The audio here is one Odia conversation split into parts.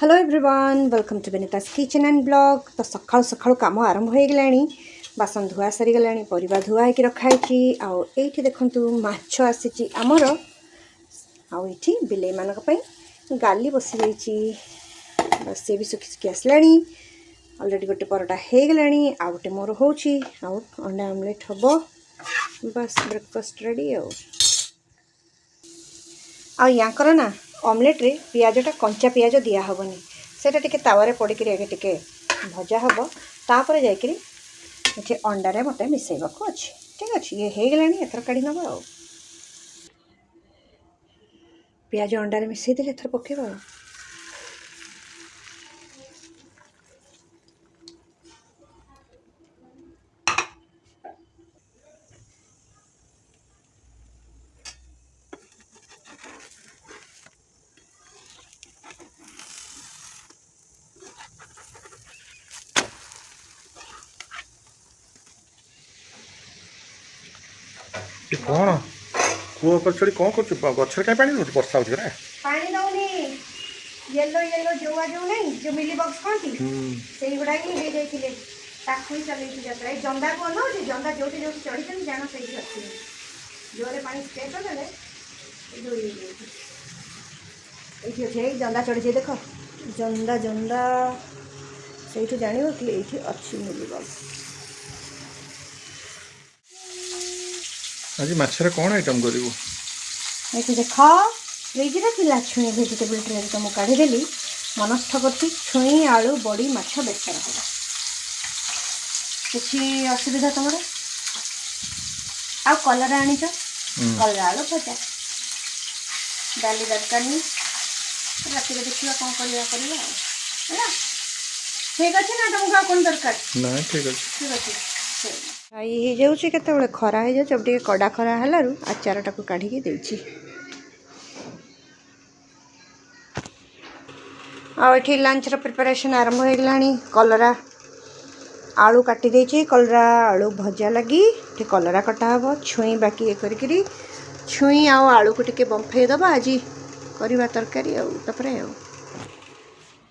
Hello everyone welcome to Benita's kitchen and blog. तो सकाळु सकाळु काम आरंभ हो गलानी। बासन धुआ सारी गलानी, परिबा धुआ होकि रखाई। आउ एठी देखंतु माछ आसीची आमर। आउ एठी बिलेई मानक पई गाली बसी जाईची। बस से भी सुखी सुखी आसलानी। ऑलरेडी गोटे परोटा हो गलानी, आउ गोटे मोर होची। आउ अंडा ऑमलेट हबो। बस ब्रेकफास्ट रेडी। आ यांकर ना ऑमलेट रे पियाजटा कंचा पियाज दिया हबनी, सेटा टिके तावारे पड़िक टिके भजा हम। तापर जाकि अंडारे मते मिसेबा अच्छे। ठीक अच्छे, ये हो गलानी। एथर काढ़ी नब। आ पियाज अंडारे मिसई देले एथर पकेबा। कौन कूह पर छड़ी कौन कर गछर कहीं पानी दउछ वर्षा होछ रे पानी दउनी। येलो येलो जोआ जो नहीं जो मिली बॉक्स कोंती सेही गुडा ही दे जाइतिले। ताकू ही चले थी जत्रा जंदा को न जे जंदा जोटी जोटी चढ़ी छन जानो सही अछि। जोरे पानी स्प्रे कर देले जोरी एठी अछि। जंदा चढ़ी जे देखो जंदा जंदा सेही जानियो कि एठी अछि मिली बॉक्स। आज माछरे कौन आइटम करिवो एठी देखो फ्रिज रे थिला छुई वेजिटेबल ट्रे तो मु काढी देली। मनस्थ करती छुई आलू बड़ी माछ बेसर होला। किछि असुविधा तमरे? आ कलर आनी छ कलर आलू भजा डाली दरकार नहीं। राति रे देखिवा कोन करिया हैला। ठीक अछि ना? तुमका कोन दरकार? ना ठीक अछि। ठीक अछि। आई हे जाउछि केते बेले खरा हे जाउछि। अब टिके कड़ा खरा हलारु आचारटा को काढी के देउछि। आठी लंच प्रिपरेशन आरंभ हो गलानी। कलरा आलू काटी देछि। कलरा आलू भजा लगी टे कलरा कटा हबो। छुई बाकी ये करी छुई आ आलू को टिके बंफे दबा। आज करवा तरकारी आ तपरे आ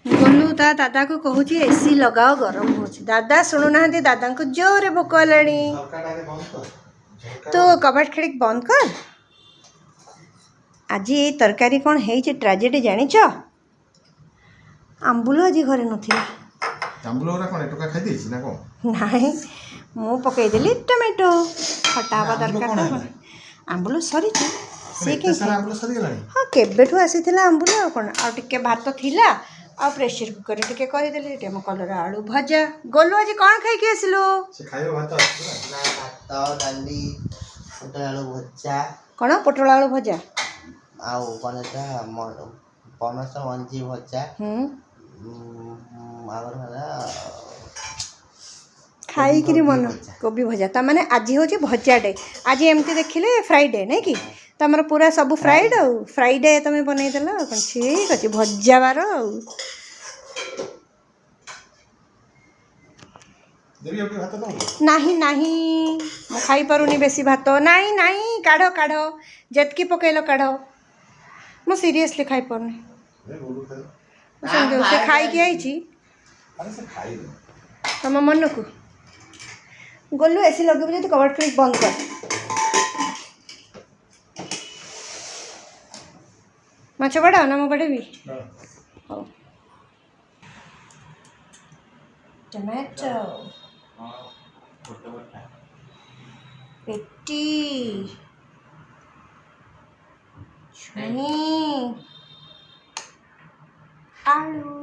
गोलू ता दादा को कहूची एसी लगाओ गरम होची। दादा सुनु ना, दादा को जोरे भोक लानी। तो कबाट खिड़क बंद कर। आज ये तरकारी कौन है ट्राजेडी जानी छ? आंबुल आज घरे नथिला। आंबुल ओरा कोन टोका खाइ देछि ना को? नहीं मु पकई देली टमाटो खटा हवा दरकार। आंबुल सरी से के सारा आंबुल सरी गलानी। हां केबेठु आसीथिला आंबुल आ कोन आ टिके भात थिला आ प्रेशर कुकर टिके करि देली। टेम कलर आलू भजा। गोलू आज कोन खाइ के आसिलो? से खाइबो भात आछि ना भात डाली पोटल आलू भजा। कोन पोटल आलू भजा आउ कोनटा पनस मंजी भजा। आगर होला खाई किरी मन कोबी भजा। ता माने आज होची भजा डे। आज एमती देखिले फ्राइडे नहीं कि तमर पूरा सब फ्राइड आ फ्राइडे तमे बनै देला कोन। ठीक अछि भजा बार देबी ओके भात दो। नहीं नहीं मु खाई पारुनी बेसी भात। नहीं नहीं काढो काढो जतकी पकेलो काढो। मु सीरियसली खाई पारुनी। ए गोलू खाइ। संगे से खाई के आइची अरे से खाइ दे तम मन को। गोलू एसी लगे जदि कबाट क्लिक बंद कर। माछ बड़ा ना मु बड़े भी हो। टमाटो पेटी छुई आलू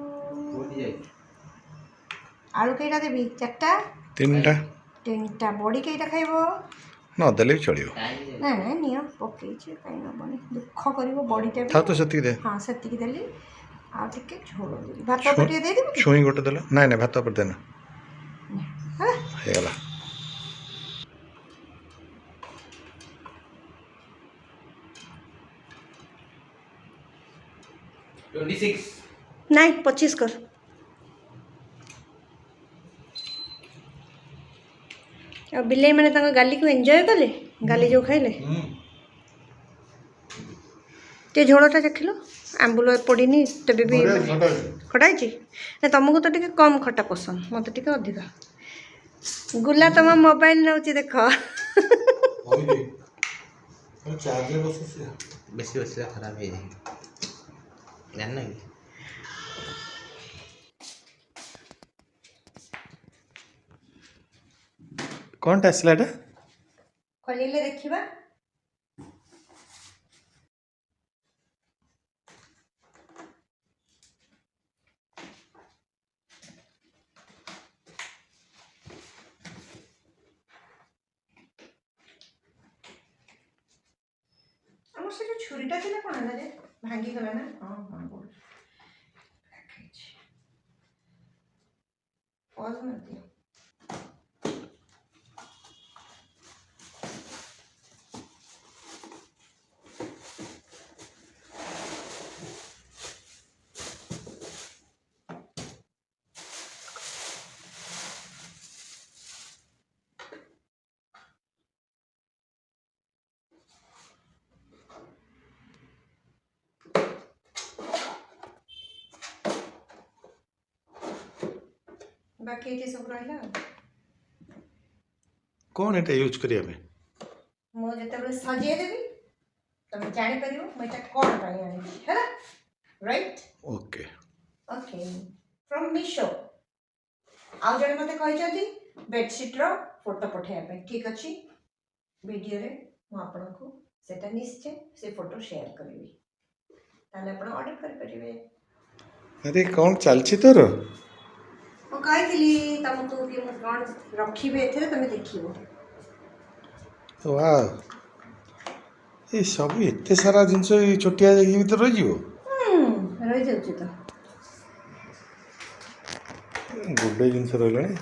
आलू केटा देबी? चारटा तीनटा बड़ी केटा खाइबो? न देले चलियो। ना ना नियो पके छै काई न बने दुख करिवो बड़ीटा। था तो सती दे। हां सती की देली आ टिके झोल देली। भात पर दे देबी? छुई गोटे देला। नाही नाही भात पर देना हां हे गला। नहीं 25 कर। और बिल्ली मैंने गाली को एंजॉय कले गाली जो खाइले ଟିକେ ଝୋଳଟା ଦେଖିଲ ଆମ୍ବୁଲ ପଡ଼ିନି ତେବେ ବି ଖଟା ହେଇଛି ନା ତମକୁ ତ ଟିକେ କମ୍ ଖଟା ପସନ୍ଦ ମୋତେ ଟିକେ ଅଧିକା ଗୁଲା ତମ ମୋବାଇଲ ନେଉଛି ଦେଖ ବେଶୀ ବସିଲା ଖରାପ ହେଇଯାଏ ଜାଣିନ କି କ'ଣଟା ଆସିଲା ଏଇଟା ଖୋଲିଲେ ଦେଖିବା ଆମର ସେ ଯୋଉ ଛୁରୀଟା ଥିଲା କ'ଣ ହେଲା ଯେ ଭାଙ୍ଗିଗଲା ନା ହଁ ହଁ ପଜ ନଦିଅ ବାକି ଏଠି ସବୁ ରହିଲା କ'ଣ ଏଇଟା ୟୁଜ୍ କରିବା ପାଇଁ ମୁଁ ଯେତେବେଳେ ସଜେଇଦେବି ତମେ ଜାଣିପାରିବ ମୁଁ ଏଇଟା କ'ଣ ପାଇଁ ଆଣିବି ହେଲା right okay okay from Meesho ଆଉ ଜଣେ ମୋତେ କହିଛନ୍ତି ବେଡ଼ସିଟ୍ର ଫଟୋ ପଠାଇବା ପାଇଁ ଠିକ୍ ଅଛି ଭିଡ଼ିଓରେ ମୁଁ ଆପଣଙ୍କୁ ସେଇଟା ନିଶ୍ଚୟ ସେ ଫଟୋ ସେୟାର କରିବି ତାହେଲେ ଆପଣ ଅର୍ଡ଼ର କରିପାରିବେ ଆରେ କ'ଣ ଚାଲିଛି ତୋର ମୁଁ କହିଥିଲି ତମକୁ କି ମୁଁ କ'ଣ ରଖିବି ଏଥିରେ ତମେ ଦେଖିବ ୱାଓ ଏ ସବୁ ଏତେ ସାରା ଜିନିଷ ଏଇ ଛୋଟିଆ ଇଏ ଭିତରେ ରହିଯିବ ରହିଯାଉଛି ତ ଗୁଡ଼େ ଜିନିଷ ରହିଲାଣି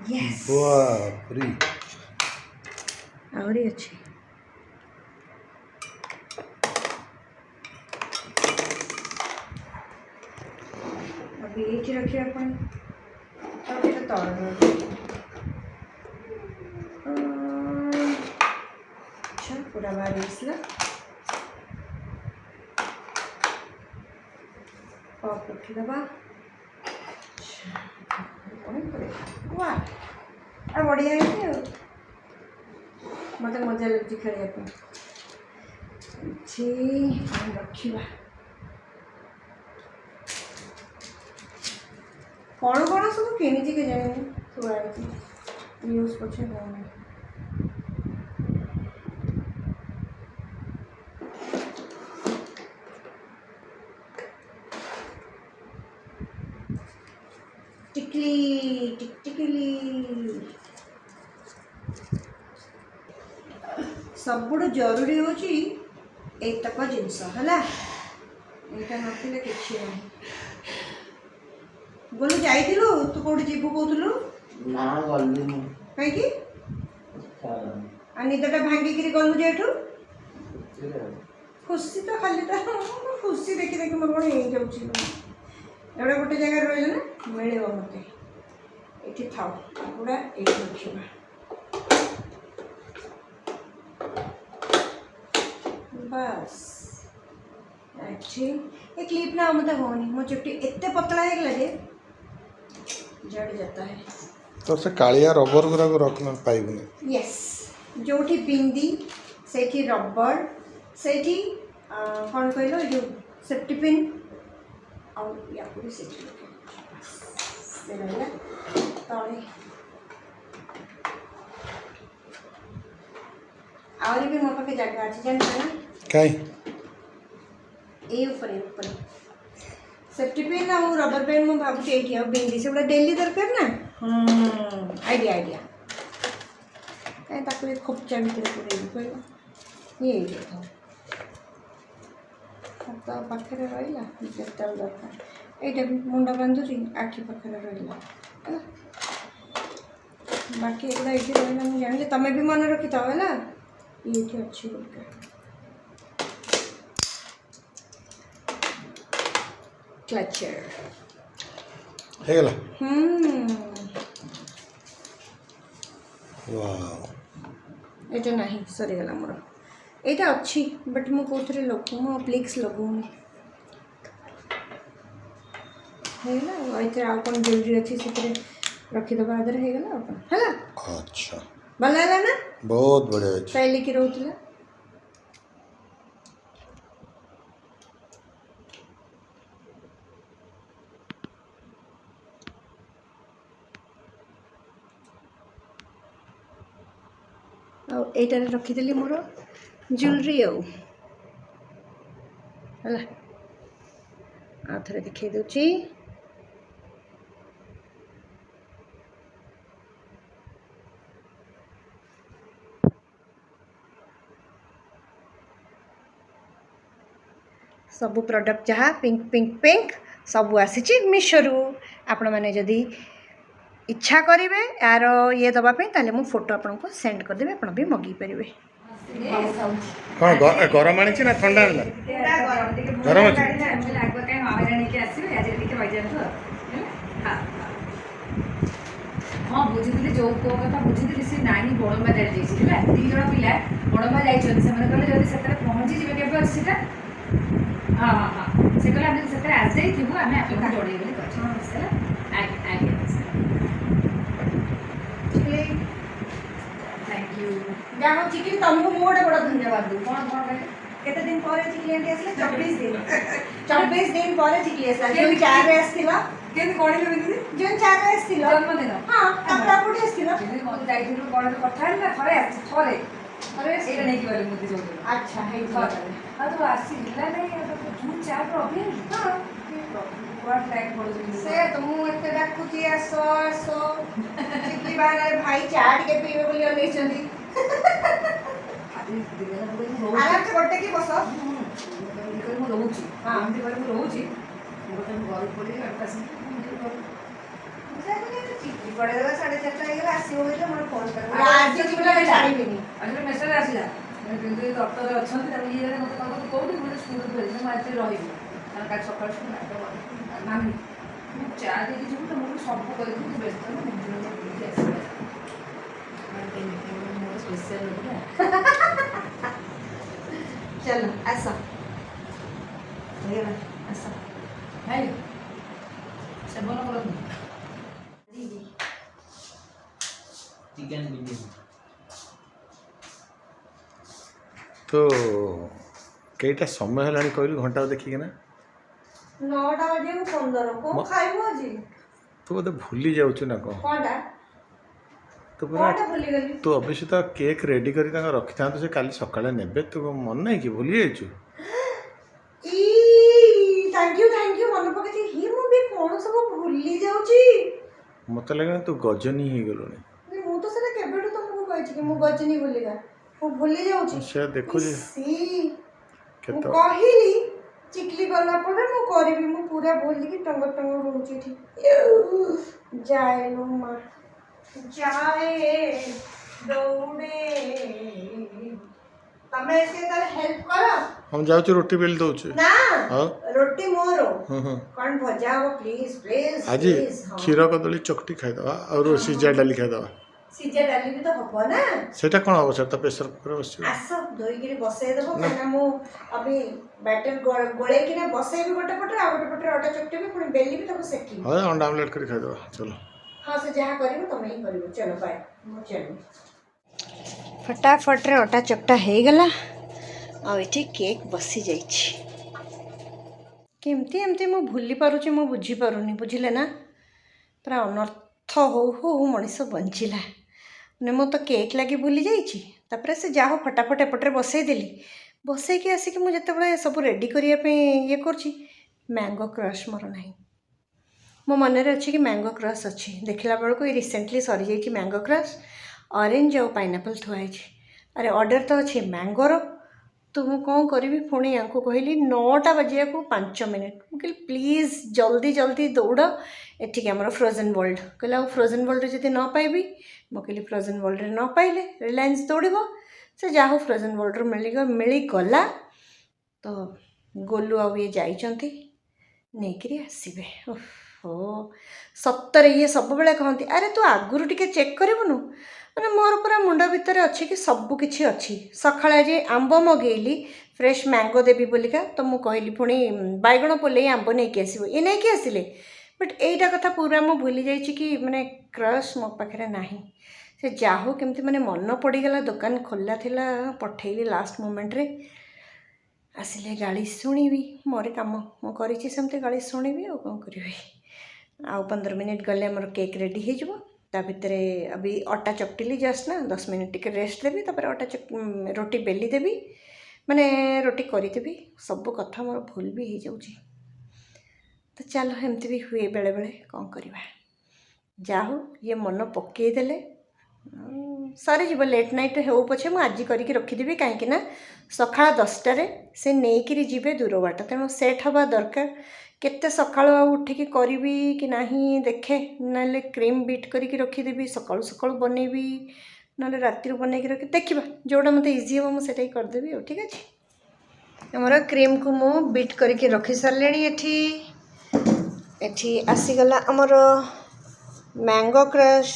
ୟେସ୍ ବାପ୍ରେ ଆହୁରି ଅଛି अभी ये रखिए अपन अभी तो तौर अच्छा पूरा बार इसला पॉप रखी दबा वाह अब बढ़िया है मत मजा लगती खेलिया रखा कौन कौन सब किणी के जाने थोड़ा यूज पछे होने टिकली टिकटिकली सबुठ जरूरी होची एतक जिनस है यहाँ नथिले किछि नहीं बोलू जाइलु तू कौट जीवु कहलु ना गली कहीं निदटा भांगिकी गलु जेठू खुशी तो खाली तो खुशी देखी देखी मोर कौन हो जाऊँगी एवढा गोटे जगह रही ना मिले मत ये थाओ पूरा ये रखा बस अच्छी ये क्लिप ना मत होनी मो चुट्टी एत पतला है जे जड़ जाता है तो से कालिया रबर गुरा को रखना पाइबने यस जोठी बिंदी सेठी रबर सेठी कौन कहलो जो सेफ्टी पिन और या पूरी सेठी से रहला तळे और भी मो पाके जगह अछि जान ना काई ए ऊपर सेफ्टी पिन और रबर बैंड मु भाबुची एठी आ बिंदी सेबडा डेली दरकार ना आइडिया आइडिया कहीं ताको ये खोपचा भीतर पूरे पड़ो ये देखो तो पाखे रहा जेटा दरकार यहाँ भी मुंडा बांधुरी आखि पाखे रहा है बाकी एगुड़ा ये रहा मुझे जानी तुम्हें भी मन रखी था है ये अच्छी गोटे क्लचर हेगला वाओ ये नहीं सरीगला मोर ଏଇଟା ଅଛି ବଟ୍ ମୁଁ କେଉଁଥିରେ ମୁଁ ପ୍ଲିକ୍ସ ଲଗାଉନି। ହେଇଗଲା ଆଉ ଏଥିରେ ଆଉ କ'ଣ ଜରୁରୀ ଅଛି ସେଥିରେ ରଖିଦେବା ଆଗରେ ହେଇଗଲା ଆଉ କ'ଣ ହେଲା। अच्छा ଭଲ ହେଲା ନା? बहुत बढ़िया है। ଚାଲିକି ରହୁଥିଲା। ଆଉ ଏଇଟାରେ ରଖିଦେଲି ମୋର ଜୁଏଲେରୀ ଆଉ ହେଲା। ଆଉ ଥରେ ଦେଖେଇ ଦେଉଛି। ସବୁ ପ୍ରଡ଼କ୍ଟ ଯାହା ପିଙ୍କ ପିଙ୍କ ପିଙ୍କ ସବୁ ଆସିଛି ମିଶୋରୁ। ଆପଣମାନେ ଯଦି ଇଚ୍ଛା କରିବେ ୟାର ଇଏ ଦେବା ପାଇଁ ତାହେଲେ ମୁଁ ଫଟୋ ଆପଣଙ୍କୁ ସେଣ୍ଡ କରିଦେବି, ଆପଣ ବି ମଗାଇ ପାରିବେ। କ'ଣ ଗରମ ଆଣିଛି ନା ଥଣ୍ଡା ଆଣିଲା? ଗରମ ଅଛି। ହଁ ବୁଝିଥିଲି, ଯୋଉ ପୁଅ କଥା ବୁଝିଥିଲି ସେ ନାହିଁ ବଡ଼ମ୍ବା ଯାଇଛି ହେଲା। 2 ଜଣ ପିଲା ବଡ଼ମ୍ବା ଯାଇଛନ୍ତି। ସେମାନେ କହିଲେ ଯଦି ସେଥିରେ ପହଞ୍ଚିଯିବେ, କେବେ ଅଛି ସେଟା? ହଁ ହଁ ହଁ, ସେ କହିଲେ ଆମେ ଯଦି ସେଥିରେ ଆସିଯାଇଥିବୁ ଆମେ ଆପଣଙ୍କୁ ଜଣେଇବୁ ବୋଲି କହିଛନ୍ତି ହେଲା। ଆଜ୍ଞା ଆଜ୍ଞା ଥ୍ୟାଙ୍କ ୟୁ। ଯାହା ହଉ ଚିକିଲି ତମକୁ ମୁଁ ଗୋଟେ ବଡ଼ ଧନ୍ୟବାଦ ଦେଉଛି। କ'ଣ କ'ଣ କହିଲେ? କେତେ ଦିନ ପରେ ଚିକିଲି ଆଣ୍ଟି ଆସିଲେ? 24 ଦିନ ପରେ ଚିକିଲି ଆସିଲା। ଜୁନ୍ 4ରେ ଆସିଥିଲା। କେମିତି କହିଲେ ଦିଦି? ଜୁନ୍ 4ରେ ଆସିଥିଲା। ଜନ୍ମଦିନ? ହଁ, ତାପରେ ଆଉ କୋଉଠି ଆସିଥିଲା? ମତେ ଯାଇଥିଲୁ କ'ଣ କଥା ହେଲା ନା ଥରେ ଆସିଛି, ଥରେ ଏଇଟା ନେଇକି ଗଲି ମୁଦି ଯୋଉଦିନ। ଆଚ୍ଛା ହେଇଥିଲା। ଆଉ ତୁ ଆସିଲା ନାହିଁ ଜୁନ୍ 4ର ଅଭିୟାନ? ହଁ କୁଆଡ଼େ ଟ୍ରାକ୍ ପଡ଼ୁଛି ସେ ତ ମୁଁ ଏତେ ଡାକୁଛି ଆସ ଆସ। ଚିକିଲି ବାହାରେ ଭାଇ ଚା ଟିକେ ପିଇବେ ବୋଲି ଅନେଇଛନ୍ତି। ଆରାମସେ ଗୋଟେ କି ବସ। ମୁଁ ରହୁଛି ଏମିତି କରି ମୁଁ ରହୁଛି, ମୁଁ ଗୋଟେ ଘରକୁ ପଳେଇବି ଚିକିଲି ପଳେଇଗଲା 4:30 ହେଇଗଲା। ଆସିବ ବୋଲି ମୋର ଫୋନ୍ କରିବ। ଆଜି ଆଜି ଚିକିଲି ଛାଡ଼ିବିନି। ଆଜି ମେସେଜ ଆସିଲା କିନ୍ତୁ ଡକ୍ଟର ଅଛନ୍ତି, ତାକୁ ଇଏ ମୋତେ କହିବ କେଉଁଠି ମୁଁ ସ୍କୁଲକୁ ଫେରିଲି, ମୁଁ ଆଜି ରହିବି କାରଣ କାଲି ସକାଳୁ ସ୍କୁଲ ମାମି ମୁଁ ଚା ଦେଇକି ଯିବୁ ତ ମୁଁ ସବୁ କରିକି ତୁ ବ୍ୟସ୍ତ ବୁଲିକି ଆସିବା ମୋର ସ୍ପେଶାଲ ଲୋକଟା। ଚାଲ ଆସ। ହେଇଗଲା ଆସ। ଭାଇ ସେବନ କରନ୍ତୁ। चिकन बिरयानी तो କେଇଟା ସମୟ ହେଲାଣି କହିଲୁ ଘଣ୍ଟା ଦେଖିକିନା? 9ଟା ବାଜିବାକୁ 15। କ'ଣ ଖାଇବୁ ଆଜି? ତୁ ବୋଧେ ଭୁଲି ଯାଉଛୁ ନା କ'ଣ? କ'ଣଟା? ତୁ ପୁରା କ'ଣଟା ଭୁଲିଗଲି? ତୁ ଅବଶ୍ୟ ତ କେକ୍ ରେଡ଼ି କରି ତାଙ୍କ ରଖିଥାନ୍ତୁ, ସେ କାଲି ସକାଳେ ନେବେ। ତୁ ମନେ ନାହିଁ କି ଭୁଲି ଯାଇଛୁ? ଥ୍ୟାଙ୍କ ୟୁ ମନେ ପକେଇଛି। ମୁଁ ବି କ'ଣ ସବୁ ଭୁଲି ଯାଉଛି। ମୋତେ ଲାଗିଲା ତୁ ଗଜନି ହେଇଗଲୁଣି। ମୁଁ ତ ସେଟା କେବେଠୁ ତମକୁ କହିଛି କି ମୁଁ ଗଜନି ବୋଲିକା। ମୁଁ ଭୁଲି ଯାଉଛି। ସେ ଦେଖୁଛି ମୁଁ କହିଲି ଚିକିଲି ଗଲା ପରେ ମୁଁ କରିବି। ମୁଁ ପୁରା ଭୁଲିକି ଟଙ୍ଗ ରହୁଛି ଏଠି। ଯାଏ ଲୋ ମା ଯାଏ ଦୌଡ଼େ। ତମେ ଏତେ ତାହେଲେ ହେଲ୍ପ କର। हम ଯାଉଛୁ ରୁଟି ବେଲି ଦଉଛୁ। ନା ଆଉ ରୋଟି ମୋର। କ'ଣ ଭଜା ହବ ପ୍ଲିଜ ପ୍ଲିଜ। ଆଜି କ୍ଷୀର କଦଳୀ ଚକଟି ଖାଇଦେବା ଆଉ ସିଝା ଡାଲି ଖାଇଦେବା। ସିଝା ଡାଲି ବି ତ ହବ ନା। ସେଇଟା କ'ଣ ହବ? ସେଟା ତ ପ୍ରେସର କୁକରରେ ବସିବ। ଆସ ଧୋଇକିରି ବସେଇ ଦେବ, କାହିଁକିନା ମୁଁ ଅବି ବ୍ୟାଟର ଗୋଳେଇକିନା ବସେଇବି ଗୋଟେ ପଟରେ, ଆଉ ଗୋଟେ ପଟରେ ଅଟା ଚକଟିବି, ପୁଣି ବେଲିବି, ତାକୁ ସେକିବି। ହଁ ଅଣ୍ଡା ଆମଲେଟ୍ କରି ଖାଇଦେବା ଚलो। ହଁ ସେ ଯାହା କରିବ ତମେ ହିଁ କରିବ। ଚलो ବାଏ। ମୁଁ ଚାଲୁ। ଫଟାଫଟରେ ଅଟା ଚକଟା ହେଇଗଲା ଆଉ ଏଠି କେକ୍ ବସିଯାଇଛି। କେମିତି ଏମିତି ମୁଁ ଭୁଲି ପାରୁଛି ମୁଁ ବୁଝିପାରୁନି। ବୁଝିଲେ ନା? ପୁରା ଅନର୍ଥ ହଉ ହଉ ମଣିଷ ବଞ୍ଚିଲା। ମାନେ ମୁଁ ତ କେକ୍ ଲାଗି ଭୁଲି ଯାଇଛି। ତାପରେ ସେ ଯାହା ହଉ ଫଟାଫଟ ଏପଟରେ ବସେଇଦେଲି। ବସେଇକି ଆସିକି ମୁଁ ଯେତେବେଳେ ସବୁ ରେଡ଼ି କରିବା ପାଇଁ ଇଏ କରୁଛି, ମ୍ୟାଙ୍ଗୋ କ୍ରଶ୍ ମୋର ନାହିଁ। ମୋ ମନରେ ଅଛି କି ମ୍ୟାଙ୍ଗୋ କ୍ରଶ୍ ଅଛି, ଦେଖିଲା ବେଳକୁ ଏଇ ରିସେଣ୍ଟଲି ସରିଯାଇଛି ମ୍ୟାଙ୍ଗୋ କ୍ରଶ୍। ଅରେଞ୍ଜ ଆଉ ପାଇନାପଲ୍ ଥୁଆ ହେଇଛି। ଆରେ ଅର୍ଡ଼ର ତ ଅଛି ମ୍ୟାଙ୍ଗୋର। ତ ମୁଁ କ'ଣ କରିବି? ପୁଣି ୟାଙ୍କୁ କହିଲି 9ଟା ବାଜିବାକୁ 5 ମିନିଟ୍। ମୁଁ କହିଲି ପ୍ଲିଜ୍ ଜଲ୍ଦି ଦୌଡ଼ ଏଠିକି ଆମର ଫ୍ରୋଜେନ୍ ୱାର୍ଲ୍ଡ। କହିଲେ ଆଉ ଫ୍ରୋଜେନ୍ ୱାର୍ଲ୍ଡରେ ଯଦି ନ ପାଇବି? ମୁଁ କହିଲି ଫ୍ରୋଜେନ୍ ୱାର୍ଲ୍ଡରେ ନ ପାଇଲେ ରିଲାଏନ୍ସ ଦୌଡ଼ିବ। ସେ ଯାହା ହଉ ଫ୍ରୋଜେନ୍ ୱାର୍ଲ୍ଡରୁ ମିଳିଗଲା। ତ ଗୋଲୁ ଆଉ ଇଏ ଯାଇଛନ୍ତି, ନେଇକିରି ଆସିବେ। ଓହୋ ସତରେ ଇଏ ସବୁବେଳେ କହନ୍ତି ଆରେ ତୁ ଆଗରୁ ଟିକେ ଚେକ୍ କରିବୁନୁ। ମାନେ ମୋର ପୁରା ମୁଣ୍ଡ ଭିତରେ ଅଛି କି ସବୁ କିଛି ଅଛି। ସକାଳେ ଆଜି ଆମ୍ବ ମଗେଇଲି, ଫ୍ରେଶ୍ ମ୍ୟାଙ୍ଗୋ ଦେବି ବୋଲିକା, ତ ମୁଁ କହିଲି ପୁଣି ବାଇଗଣ ପୋଲେଇ ଆମ୍ବ ନେଇକି ଆସିବ, ଇଏ ନେଇକି ଆସିଲେ। ବଟ୍ ଏଇଟା କଥା ପୁରା ମୁଁ ଭୁଲି ଯାଇଛି କି ମାନେ କ୍ରଶ୍ ମୋ ପାଖରେ ନାହିଁ। ସେ ଯାହା ହଉ କେମିତି ମାନେ ମନ ପଡ଼ିଗଲା, ଦୋକାନ ଖୋଲା ଥିଲା, ପଠେଇଲି ଲାଷ୍ଟ ମୋମେଣ୍ଟରେ। ଆସିଲେ ଗାଳି ଶୁଣିବି, ମୋର କାମ ମୁଁ କରିଛି ସେମିତି, ଗାଳି ଶୁଣିବି ଆଉ କ'ଣ କରିବି। ଆଉ 15 ମିନିଟ୍ ଗଲେ ଆମର କେକ୍ ରେଡ଼ି ହେଇଯିବ। ତା ଭିତରେ ଅବି ଅଟା ଚକଟିଲି ଜଷ୍ଟ ନା, 10 ମିନିଟ୍ ଟିକେ ରେଷ୍ଟ ଦେବି, ତାପରେ ରୋଟି ବେଲି ଦେବି, ମାନେ ରୋଟି କରିଦେବି। ସବୁ କଥା ମୋର ଭୁଲ ବି ହେଇଯାଉଛି। ତ ଚାଲ ଏମିତି ବି ହୁଏ ବେଳେବେଳେ, କ'ଣ କରିବା। ଯାହା ହଉ ଇଏ ମନ ପକେଇଦେଲେ, ସରିଯିବ। ଲେଟ୍ ନାଇଟ୍ ହେଉ ପଛେ ମୁଁ ଆଜି କରିକି ରଖିଦେବି, କାହିଁକି ନା ସକାଳ 10ଟାରେ ସେ ନେଇକିରି ଯିବେ ଦୂର ବାଟ, ତେଣୁ ସେଟ୍ ହେବା ଦରକାର। କେତେ ସକାଳୁ ଆଉ ଉଠିକି କରିବି କି ନାହିଁ ଦେଖେ, ନହେଲେ କ୍ରିମ୍ ବିଟ୍ କରିକି ରଖିଦେବି, ସକାଳୁ ସକାଳୁ ବନେଇବି, ନହେଲେ ରାତିରୁ ବନେଇକି ଦେଖିବା, ଯେଉଁଟା ମୋତେ ଇଜି ହେବ ମୁଁ ସେଇଟା ହିଁ କରିଦେବି ଆଉ। ଠିକ୍ ଅଛି। ଆମର କ୍ରିମ୍କୁ ମୁଁ ବିଟ୍ କରିକି ରଖି ସାରିଲିଣି। ଏଠି ଆସିଗଲା ଆମର ମ୍ୟାଙ୍ଗୋ କ୍ରଶ୍,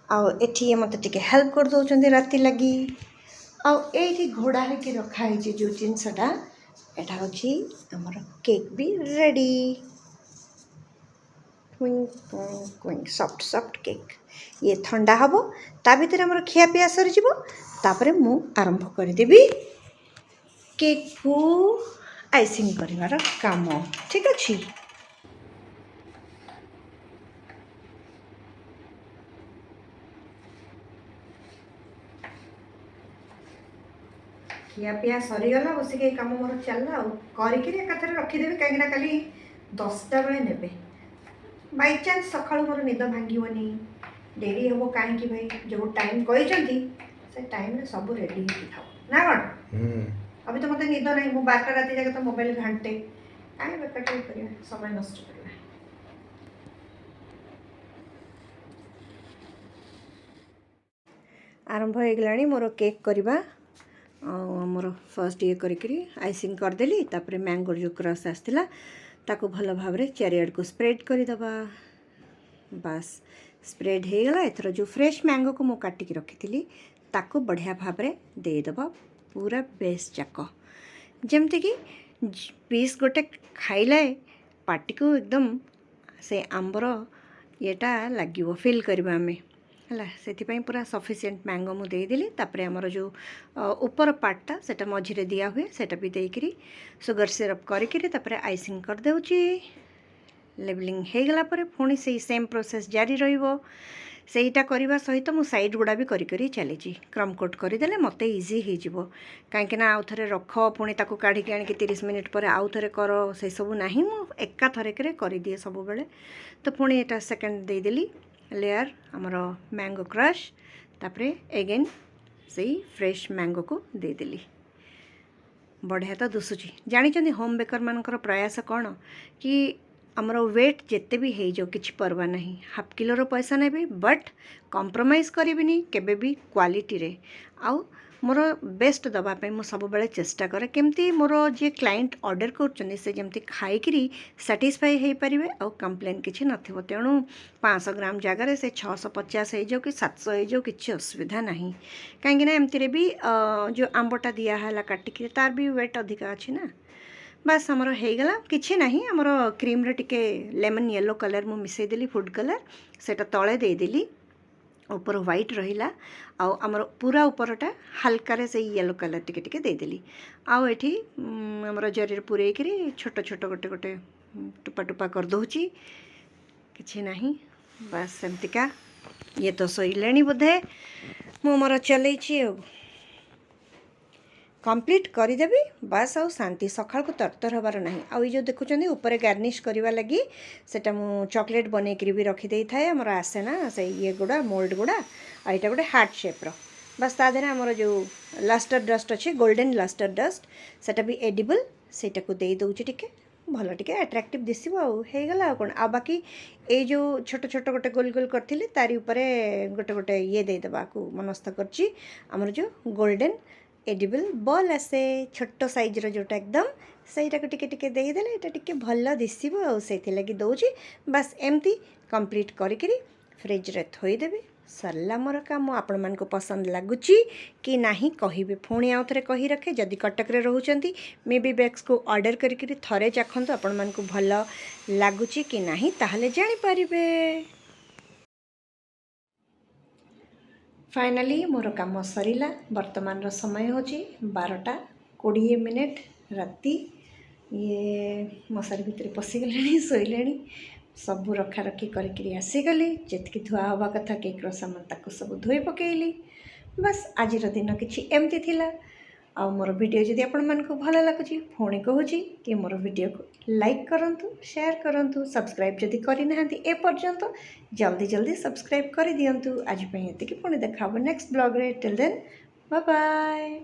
ଆଉ ଏଠି ମୋତେ ଟିକେ ହେଲ୍ପ କରିଦେଉଛନ୍ତି ରାତି ଲାଗି। ଆଉ ଏଇଠି ଘୋଡ଼ା ହେଇକି ରଖା ହେଇଛି ଯେଉଁ ଜିନିଷଟା, ଏଇଟା ହେଉଛି ଆମର କେକ୍ ବି ରେଡ଼ି। ସଫ୍ଟ ସଫ୍ଟ କେକ୍, ଇଏ ଥଣ୍ଡା ହେବ, ତା ଭିତରେ ଆମର ଖିଆପିଆ ସରିଯିବ। ତାପରେ ମୁଁ ଆରମ୍ଭ କରିଦେବି କେକ୍କୁ ଆଇସିଂ କରିବାର କାମ। ଠିକ୍ ଅଛି। ଖିଆପିଆ ସରିଗଲା, ବସିକି ଏଇ କାମ ମୋର ଚାଲିଲା ଆଉ। କରିକିରି ଏକାଥରେ ରଖିଦେବି, କାହିଁକିନା କାଲି 10ଟା ବେଳେ ନେବେ। ବାଇଚାନ୍ସ ସକାଳୁ ମୋର ନିଦ ଭାଙ୍ଗିବନି, ଡେରି ହେବ, କାହିଁକି ଭାଇ ଯେଉଁ ଟାଇମ୍ କହିଛନ୍ତି ସେ ଟାଇମ୍ରେ ସବୁ ରେଡ଼ି ହେଇକି ଥାଉ ନା କ'ଣ? ଅବି ତ ମୋତେ ନିଦ ନାହିଁ, ମୁଁ 12ଟା ରାତି ଯାକେ ତ ମୋବାଇଲ ଘାଣ୍ଟେ, କାହିଁ ବେକାରଟା କରିବା, ସମୟ ନଷ୍ଟ କରିବା। ଆରମ୍ଭ ହେଇଗଲାଣି ମୋର କେକ୍ କରିବା। ଆଉ ଆମର ଫର୍ଷ୍ଟ ଇଏ କରିକିରି ଆଇସିଂ କରିଦେଲି, ତାପରେ ମ୍ୟାଙ୍ଗୋର ଯେଉଁ କ୍ରସ୍ ଆସିଥିଲା ତାକୁ ଭଲ ଭାବରେ ଚାରିଆଡ଼କୁ ସ୍ପ୍ରେଡ଼୍ କରିଦେବା। ବାସ୍ ସ୍ପ୍ରେଡ଼୍ ହେଇଗଲା। ଏଥର ଯେଉଁ ଫ୍ରେଶ୍ ମ୍ୟାଙ୍ଗୋକୁ ମୁଁ କାଟିକି ରଖିଥିଲି ତାକୁ ବଢ଼ିଆ ଭାବରେ ଦେଇଦେବା ପୁରା ବେସ୍ ଯାକ, ଯେମିତିକି ପିସ୍ ଗୋଟେ ଖାଇଲେ ପାଟିକୁ ଏକଦମ ସେ ଆମ୍ବର ଇଏଟା ଲାଗିବ, ଫିଲ୍ କରିବା ଆମେ, ହେଲା। ସେଥିପାଇଁ ପୁରା ସଫିସିଏଣ୍ଟ ମ୍ୟାଙ୍ଗୋ ମୁଁ ଦେଇଦେଲି। ତାପରେ ଆମର ଯେଉଁ ଉପର ପାର୍ଟଟା ସେଇଟା ମଝିରେ ଦିଆ ହୁଏ, ସେଇଟା ବି ଦେଇକିରି ସୁଗର ସିରପ୍ କରିକିରି ତାପରେ ଆଇସିଂ କରିଦେଉଛି। ଲେବଲିଂ ହେଇଗଲା ପରେ ପୁଣି ସେଇ ସେମ୍ ପ୍ରୋସେସ୍ ଜାରି ରହିବ। ସେଇଟା କରିବା ସହିତ ମୁଁ ସାଇଡ଼୍ ଗୁଡ଼ା ବି କରି ଚାଲିଛି। କ୍ରମ୍ କୋଟ୍ କରିଦେଲେ ମୋତେ ଇଜି ହେଇଯିବ, କାହିଁକିନା ଆଉ ଥରେ ରଖ, ପୁଣି ତାକୁ କାଢ଼ିକି ଆଣିକି 30 ମିନିଟ୍ ପରେ ଆଉ ଥରେ କର, ସେସବୁ ନାହିଁ। ମୁଁ ଏକା ଥରକରେ କରିଦିଏ ସବୁବେଳେ। ତ ପୁଣି ଏଇଟା ସେକେଣ୍ଡ ଦେଇଦେଲି ଲେୟାର ଆମର ମ୍ୟାଙ୍ଗୋ କ୍ରଶ୍, ତାପରେ ଏଗେନ୍ ସେଇ ଫ୍ରେଶ୍ ମ୍ୟାଙ୍ଗୋକୁ ଦେଇଦେଲି। ବଢ଼ିଆ ତ ଦୁସୁଛି। ଜାଣିଛନ୍ତି ହୋମ୍ ବେକର୍ମାନଙ୍କର ପ୍ରୟାସ କ'ଣ କି ଆମର ୱେଟ୍ ଯେତେ ବି ହେଇଯାଉ କିଛି ପରବା ନାହିଁ, 1/2 କିଲୋର ପଇସା ନେବି, ବଟ୍ କମ୍ପ୍ରମାଇଜ୍ କରିବିନି କେବେ ବି କ୍ୱାଲିଟିରେ। ଆଉ ମୋର ବେଷ୍ଟ ଦେବା ପାଇଁ ମୁଁ ସବୁବେଳେ ଚେଷ୍ଟା କରେ, କେମିତି ମୋର ଯିଏ କ୍ଲାଏଣ୍ଟ ଅର୍ଡ଼ର କରୁଛନ୍ତି ସେ ଯେମିତି ଖାଇକିରି ସାଟିସ୍ଫାଇ ହେଇପାରିବେ ଆଉ କମ୍ପ୍ଲେନ୍ କିଛି ନଥିବ। ତେଣୁ 500 ଗ୍ରାମ ଜାଗାରେ ସେ 650 ହେଇଯାଉ କି 700 ହେଇଯାଉ, କିଛି ଅସୁବିଧା ନାହିଁ। କାହିଁକିନା ଏମିତିରେ ବି ଯେଉଁ ଆମ୍ବଟା ଦିଆହେଲା କାଟିକିରି, ତାର ବି ୱେଟ୍ ଅଧିକା ଅଛି ନା। ବାସ୍ ଆମର ହେଇଗଲା, କିଛି ନାହିଁ। ଆମର କ୍ରିମ୍ରେ ଟିକେ ଲେମନ୍ ୟେଲୋ କଲର୍ ମୁଁ ମିଶାଇଦେଲି, ଫୁଡ଼୍ କଲର୍, ସେଇଟା ତଳେ ଦେଇଦେଲି, ଉପର ହ୍ୱାଇଟ୍ ରହିଲା। ଆଉ ଆମର ପୁରା ଉପରଟା ହାଲକାରେ ସେଇ ୟେଲୋ କଲର୍ ଟିକେ ଟିକେ ଦେଇଦେଲି। ଆଉ ଏଠି ଆମର ଜରିରେ ପୂରେଇକିରି ଛୋଟ ଛୋଟ ଗୋଟେ ଟୁପା ଟୁପା କରିଦେଉଛି, କିଛି ନାହିଁ। ବାସ୍ ସେମିତିକା। ଇଏ ତ ଶୋଇଲେଣି ବୋଧେ, ମୁଁ ମୋର ଚଲେଇଛି ଆଉ। କମ୍ପ୍ଲିଟ୍ କରିଦେବି, ବାସ୍ ଆଉ ଶାନ୍ତି। ସକାଳକୁ ତରତର ହେବାର ନାହିଁ। ଆଉ ଏଇ ଯେଉଁ ଦେଖୁଛନ୍ତି ଉପରେ ଗାର୍ନିଶ୍ କରିବା ଲାଗି ସେଇଟା ମୁଁ ଚକୋଲେଟ୍ ବନେଇକିରି ବି ରଖିଦେଇଥାଏ। ଆମର ଆସେ ନା ସେଇ ଇଏ ଗୁଡ଼ା, ମୋଲ୍ଡ ଗୁଡ଼ା। ଆଉ ଏଇଟା ଗୋଟେ ହାର୍ଟ ସେପ୍ର। ବାସ୍ ତା ଦେହରେ ଆମର ଯେଉଁ ଲଷ୍ଟର ଡଷ୍ଟ ଅଛି, ଗୋଲ୍ଡେନ୍ ଲଷ୍ଟର ଡଷ୍ଟ, ସେଇଟା ବି ଏଡ଼ିବଲ୍, ସେଇଟାକୁ ଦେଇଦେଉଛି ଟିକେ, ଭଲ ଟିକେ ଆଟ୍ରାକ୍ଟିଭ୍ ଦିଶିବ। ଆଉ ହେଇଗଲା ଆଉ କ'ଣ। ଆଉ ବାକି ଏଇ ଯେଉଁ ଛୋଟ ଛୋଟ ଗୋଟେ ଗୋଲ ଗୋଲ କରିଥିଲି, ତାରି ଉପରେ ଗୋଟେ ଇଏ ଦେଇଦେବାକୁ ମନସ୍ଥ କରିଛି, ଆମର ଯେଉଁ ଗୋଲ୍ଡେନ୍ ଏଡ଼ିବଲ୍ ବଲ୍ ଆସେ ଛୋଟ ସାଇଜ୍ର ଯେଉଁଟା ଏକଦମ, ସେଇଟାକୁ ଟିକେ ଟିକେ ଦେଇଦେଲେ ଏଇଟା ଟିକେ ଭଲ ଦିଶିବ, ଆଉ ସେଇଥିଲାଗି ଦେଉଛି। ବାସ୍ ଏମିତି କମ୍ପ୍ଲିଟ୍ କରିକିରି ଫ୍ରିଜ୍ରେ ଥୋଇଦେବି, सरला मोर काम आपण मानक पसंद लगुच कि नहीं कहिबे पुणी आउ थे कही रखे जदि कटक रे रहउचंती मे बी बैग्स को ऑर्डर करिकरी थरे चाखंतु आपण मानक भल लगुच कि नहीं ताहले जानि परिबे। फाइनाली मोर काम सरिला वर्तमान रो समय होची 12:20 राति ये मशारी भितर पशिगले शोले सबू रखा रखी करके आसीगली जितकी धुआ हवा कथा केक्र सामान ताको सब धोई पकेली। बस आज दिन किसी एमती थिला आ मोर वीडियो जदि आपण मानक भल लगुच पुणी कहूँ कि मोर वीडियो को लाइक करंतु शेयर करंतु सब्सक्राइब जदि करना ए पर्यंत जल्दी जल्दी सब्सक्राइब कर दिंतु। आज एतिकी पुणी देखा नेक्स्ट ब्लॉग रे टिल देन बाय बाय।